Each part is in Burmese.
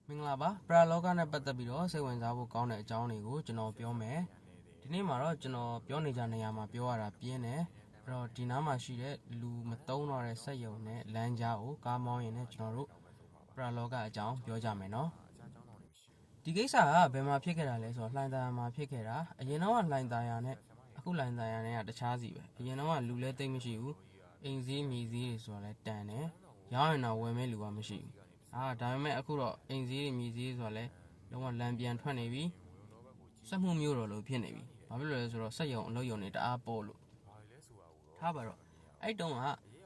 မင်္ဂလာပါပရာလောကနဲ့ပတ်သက်ပြီးတော့စိတ်ဝင်စားဖို့ကောင်းတဲ့အကြောင်းတွေကိုကျွန်တော်ပြောမယ်ဒီနေ့မှာတော့ကျွန်တော်ပြောနေကြနေရာမှာပြောရတာပြင်းတယ်အဲ့တော့ဒီနားမှာရှိတဲ့လူမတုံးတော့တဲ့စက်ယုံနဲ့လမ်းကြားကိုကားမောင်းရင်လည်းကျွန်တော်တို့ပရာလောကအကြောင်းပြောကြမယ်နော်ဒီကိစ္စကဘယ်မှာဖြစ်ခဲ့တာလဲဆိုတော့လှိုင်သာယာမှာဖြစ်ခဲ့တာအရင်တော့လှိုင်သာယာနဲ့အခုလှိုင်သာယာနဲ့ကတခြားစီပဲအရင်တော့လူလဲသိမ့်မရှိဘူးအိမ်စည်းမြေစည်းတွေဆိုတော့လဲတန်တယ်ရောင်းရင်တော့ဝယ်မဲ့လူကမရှိဘူးဒါပေမဲ့အခုတော့အိမ်စည်းတွေမြေစည်းတွေဆိုတော့လဲလုံးဝလမ်းပြန်ထွက်နေပြီစက်မှုမျိုးတော်လို့ဖြစ်နေပြီဘာဖြစ်လို့လဲဆိုတော့စက်ရုံအလုပ်ရုံတွေတအားပေါ်လို့ထားပါတော့အဲ့တုန်းက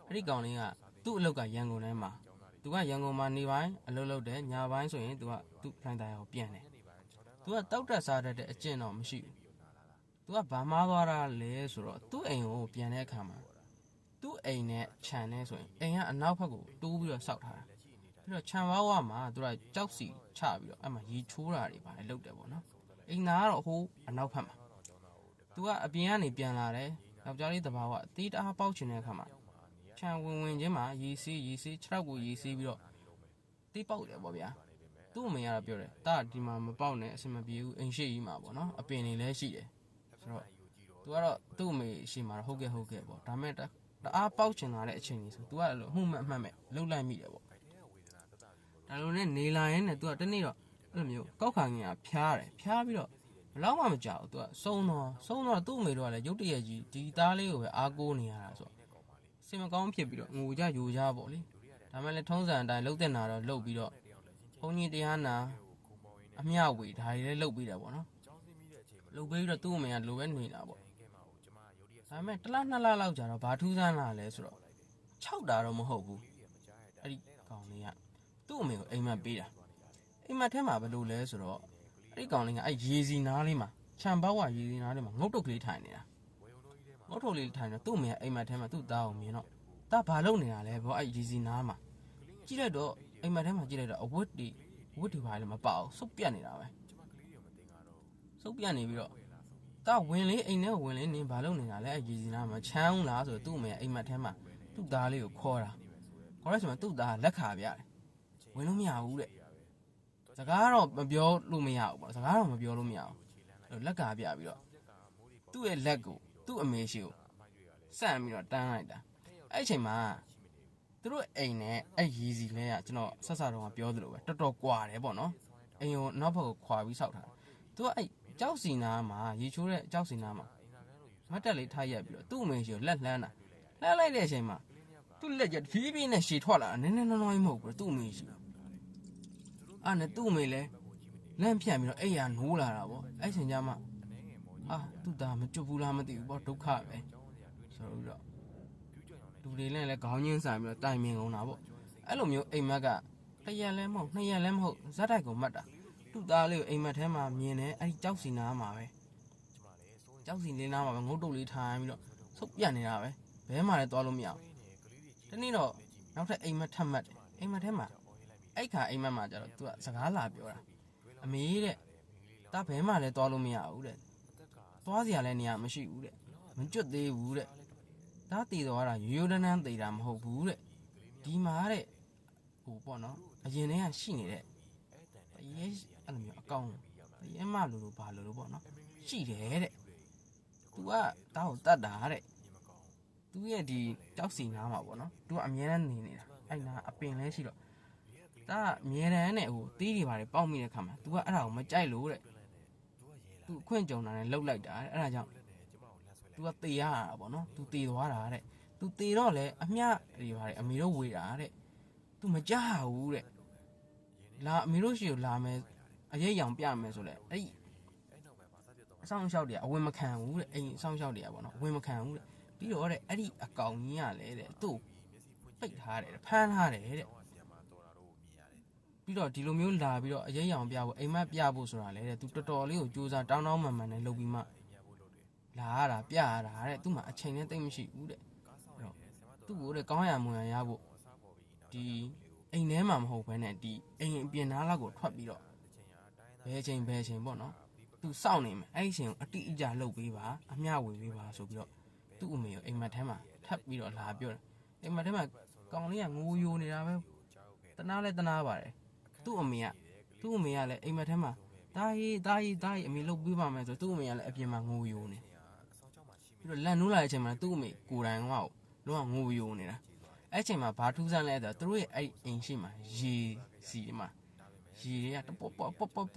အဲ့ဒီကောင်လေးကသူ့အလုပ်ကရန်ကုန်ထဲမှာသူကရန်ကုန်မှာနေပိုင်းအလုပ်လုပ်တယ်ညပိုင်းဆိုရင်သူကသူ့ဖိုင်တိုင်ကိုပြန်တယ်သူကတောက်တက်စားတဲ့အကျင့်တော့မရှိဘူးသူကဗမားသွားတာလဲဆိုတော့သူ့အိမ်ကိုပြန်တဲ့အခါမှာသူ့အိမ်နဲ့ခြံနေဆိုရင်အိမ်ကအနောက်ဘက်ကိုတိုးပြီးတော့စောက်ထားတာပြီးတော့ခြံဝါးဝါမှာသူကကြောက်စီချပြီးတော့အဲ့မှာရေချိုးတာတွေပါတယ်လုပ်တယ်ပေါ့နော်အိမ်သားကတော့ဟိုးအနောက်ဘက်မှာသူကအပြင်ကနေပြန်လာတယ်ယောက်ျားလေးတဘာဝအသေးတအားပေါက်ချင်တဲ့အခါမှာခြံဝင်ချင်းမှာရေစီးခြေထောက်ကိုရေစီးပြီးတော့တေးပေါက်တယ်ပေါ့ဗျာသူ့အမေကတော့ပြောတယ်တာဒီမှာမပေါက်နဲ့အဆင်မပြေဘူးအိမ်ရှိကြီးမှာပေါ့နော်အပင်တွေလည်းရှိတယ်ဆိုတော့သူကတော့သူ့အမေရှိမှာတော့ဟုတ်ကဲ့ပေါ့ဒါမဲ့တအားပေါက်ချင်လာတဲ့အချိန်ကြီးဆိုသူကအဲ့လိုအမှုမှတ်မဲ့လှုပ်လိုက်မိတယ်ပေါ့ဒါလိုနဲ့နေလာရင်လည်းသူကတနေ့တော့အဲ့လိုမျိုးကောက်ခံကြီးဖျားပြီးတော့ဘလောက်မှမကြောက်ဘူးသူကဆုံးတော့သူ့အမေတို့ကလည်းရုတ်တရက်ကြီးဒီသားလေးကိုပဲအားကိုးနေရတာဆိုစင်မကောင်းဖြစ်ပြီးတော့ငိုကြယိုကြပေါ့လေဒါမဲ့လည်းထုံးစံအတိုင်းလှုပ်တဲ့နာတော့လှုပ်ပြီးတော့ဘုန်းကြီးတရားနာအမျှဝေဒါတွေလည်းလှုပ်ပြီးတယ်ပေါ့နော်လှုပ်ပြီးတော့သူ့အမေကလိုပဲနေတာပေါ့ဒါမဲ့တစ်လနှစ်လလောက်ကြာတော့ဘာထူးဆန်းလာလဲဆိုတော့6တာတော့မဟုတ်ဘူးအဲ့ဒီကောင်လေးကသူ့အမေကိုအိမ်မက်ပေးတာအိမ်မက်ထဲမှာဘယ်လိုလဲဆိုတော့အဲ့ဒီကောင်လေးကအဲ့ရေစီနားလေးမှာခြံပေါက်ဝရေစီနားလေးမှာငုတ်တုတ်ကလေးထိုင်နေတာငုတ်တုတ်လေးထိုင်တော့သူ့အမေကအိမ်မက်ထဲမှာသူ့သားကိုမြင်တော့တာဘာလုပ်နေတာလဲဘောအဲ့ရေစီနားမှာကြည့်လိုက်တော့အိမ်မက်ထဲမှာကြည့်လိုက်တော့အဝတ်တွေဘာလဲမပေါအောင်စုပ်ပြတ်နေတာပဲစုပ်ပြတ်နေပြီးတော့တာဝင်လေးအိမ်ထဲကိုဝင်လေးနင်းဘာလုပ်နေတာလဲအဲ့ရေစီနားမှာချမ်းလားဆိုတော့သူ့အမေကအိမ်မက်ထဲမှာသူ့သားလေးကိုခေါ်တာခေါ်တဲ့ချိန်မှာသူ့သားလက်ခါပြတယ်ဝင်လို့မရဘူးတဲ့စကားတော့မပြောလို့မရဘူးပေါ့စကားတော့မပြောလို့မရဘူးလက်ကပြပြီးတော့သူ့ရဲ့လက်ကိုသူ့အမေရှိကိုစမ်းပြီးတော့တန်းလိုက်တာအဲ့ချိန်မှာသူတို့အိမ်နဲ့အဲ့ရီစီလဲကကျွန်တော်ဆက်စားတော့ပြောသလိုပဲတော်တော်ကွာတယ်ပေါ့နော်အိမ်ကိုနောက်ဘက်ကိုခွာပြီးဆောက်ထားသူကအဲ့ကြောက်စီနာမှာရေချိုးတဲ့ကြောက်စီနာမှာမတ်တက်လေးထားရက်ပြီးတော့သူ့အမေရှိကိုလက်လှမ်းလိုက်တဲ့အချိန်မှာသူ့လက်ကျဖြည်းဖြည်းနဲ့ရှည်ထွက်လာတာနည်းနည်းน้อยမဟုတ်ဘူးသူ့အမေရှိအဲ့နဲ့သူ့အမေလဲလန့်ဖြန့်ပြီးတော့အဲ့ရနိုးလာတာပေါ့အဲ့ချိန်ကျမှသူ့သားမကြွဘူးလားမသိဘူးပေါ့ဒုက္ခပဲဆိုတော့လူတွေလည်းခေါင်းချင်းဆိုင်ပြီးတော့တိုင်မြင်ကုန်တာပေါ့အဲ့လိုမျိုးအိမ်မက်ကတစ်ရက်လဲမဟုတ်နှစ်ရက်လဲမဟုတ်ဇက်တိုက်ကိုမှတ်တာသူ့သားလေးကိုအိမ်မက်ထဲမှာမြင်တယ်အဲ့ဒီကြောက်စီနားမှာပဲကြောက်စီလေးနားမှာပဲငုတ်တုတ်လေးထိုင်ပြီးတော့ဆုပ်ပြတ်နေတာပဲဘဲမှလည်းသွားလို့မရဘူးတနေ့တော့နောက်ထပ်အိမ်မက်ထပ်မှတ်တယ်အိမ်မက်ထဲမှာအဲ့ခါအိမ်မက်မှာကျတော့သူကစကားလာပြောတာအမေတဲ့တာဘဲမှလည်းသွားလို့မရဘူးတဲ့သွားစရာလည်းနေရာမရှိဘူးတဲ့မကျွတ်သေးဘူးတဲ့ဒါတည်သွားတာရိုးတန်းတန်းတည်တာမဟုတ်ဘူးတဲ့ဒီမှာတဲ့ဟိုပေါ့နော်အရင်တည်းကရှိနေတဲ့ရဲအဲ့လိုမျိုးအကောင်ရဲမလို့ဘာလို့ပေါ့နော်ရှိတယ်တဲ့သူကတားကိုတတ်တာတဲ့သူရဲ့ဒီကြောက်စီနားမှာပေါ့နော်သူကအမြဲတမ်းနေနေတာအဲ့နာအပင်လဲရှိတော့ဒါကအမြဲတမ်းနဲ့ဟိုတီးတွေပါတယ်ပေါက်မိတဲ့ခါမှာ तू ကအဲ့ဒါကိုမကြိုက်လို့တဲ့ तू အခွင့်ကြုံတာနဲ့လှုပ်လိုက်တာအဲ့ဒါကြောင့် तू ကတေရတာပေါ့နော် तू တေသွားတာတဲ့ तू တေတော့လေအမျှတွေပါတယ်အမေတို့ဝေတာတဲ့ तू မကြဘူးတဲ့လာအမေတို့ရှိကိုလာမယ်အရေးရောင်ပြမယ်ဆိုလဲအဲ့ဒီအဆောင်လျှောက်တွေကအဝင်မခံဘူးတဲ့အိမ်အဆောင်လျှောက်တွေကပေါ့နော်ဝင်မခံဘူးတဲ့ပြီးတော့တဲ့အဲ့ဒီအကောင်ကြီးကလည်းတဲ့သူ့ပိတ်ထားတယ်ဖမ်းထားတယ်တဲ့ပြီးတော့ဒီလိုမျိုးလာပြီးတော့အရေးရောင်ပြဖို့အိမ်မက်ပြဖို့ဆိုတာလေတဲ့သူတော်တော်လေးကိုစူးစမ်းတောင်းမှန်နဲ့လုပ်ပြီးမှလာရတာပြရတာတဲ့သူ့မှာအချိန်နဲ့တိတ်မရှိဘူးတဲ့အဲ့တော့သူ့ကိုတဲ့ကောင်းရမွန်ရဖို့ဒီအိမ်ထဲမှာမဟုတ်ဘဲနဲ့ဒီအိမ်အပြင်သားလောက်ကိုထွက်ပြီးတော့ဘယ်ချိန်ပေါ့နော်သူစောင့်နေမယ်အဲ့ဒီအချိန်ကိုအတိအကျလုပ်ပေးပါအမျှဝေပေးပါဆိုပြီးတော့သူ့အမေကိုအိမ်မက်ထဲမှာထပ်ပြီးတော့လာပြောတယ်အိမ်မက်ထဲမှာကောင်လေးကငိုယိုနေတာပဲတနာလဲတနာပါတယ်သူ့အမေက သူ့အမေကလည်းအိမ်မက်ထဲမှာတားအမေလှုပ်ပေးပါမယ်ဆိုသူ့အမေကလည်းအပြင်မှာငိုယိုနေပြီးတော့လန်နိုးလာတဲ့အချိန်မှာသူ့အမေကိုယ်တိုင်ကလုံးဝငိုယိုနေတာအဲ့ချိန်မှာဘာထူးဆန်းလဲဆိုတော့သူတို့ရဲ့အဲ့အိမ်ရှိမှာရေစီမှာရေတွေကတပွ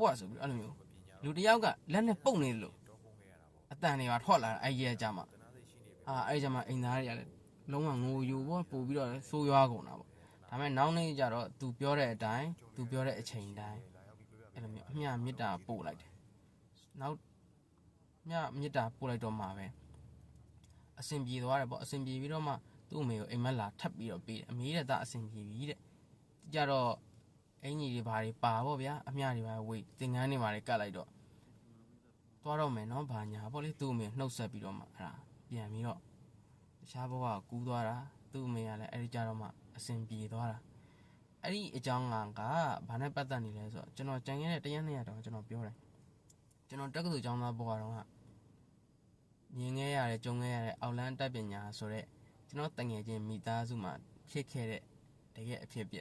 တ်ဆိုပြီးအဲ့လိုမျိုးလူတယောက်ကလက်နဲ့ပုတ်နေလို့အတန်တွေပါထွက်လာတာအဲ့ရဲကြမှာအဲ့ကြမှာအိမ်သားတွေကလည်းလုံးဝငိုယိုပေါ့ပို့ပြီးတော့ဆိုးရွားကုန်တာပေါ့ဒါပေမဲ့နောက်နေ့ကျတော့သူပြောတဲ့အတိုင်းသူပြောတဲ့အချိန်တိုင်းအဲ့လိုမျိုးအမျှမေတ္တာပို့လိုက်တယ်နောက်မျှမေတ္တာပို့လိုက်တော့မှပဲအစဉ်ပြေသွားတယ်ပေါ့အစဉ်ပြေပြီးတော့မှသူ့အမေကိုအိမ်မက်လာထပ်ပြီးတော့ပေးတယ်အမေတဲ့သားအစဉ်ပြေပြီတဲ့ကြတော့အင်ကြီးတွေဘာတွေပါပေါ့ဗျာအမျှတွေပါဝေးသင်္ကန်းတွေပါလေကတ်လိုက်တော့သွားတော့မယ်နော်ဘာညာပေါ့လေသူ့အမေနှုတ်ဆက်ပြီးတော့မှအဲ့ဒါပြန်ပြီးတော့တခြားဘဝကကူးသွားတာသူ့အမေကလည်းအဲ့ဒီကြတော့မှအစဉ်ပြေသွားတာအဲ့ဒီအကြောင်းကဘာနဲ့ပတ်သက်နေလဲဆိုတော့ကျွန်တော်ကြံခဲ့တဲ့တရားနှစ်ရတော့ကျွန်တော်ပြောတယ်ကျွန်တော်တက္ကသိုလ်ကျောင်းသားဘဝတော့မြင်ခဲ့ရတယ်ကြုံခဲ့ရတဲ့အောက်လန်းတက်ပညာဆိုတဲ့ကျွန်တော်တငယ်ချင်းမိသားစုမှာဖြစ်ခဲ့တဲ့တကယ်အဖြစ်ပြ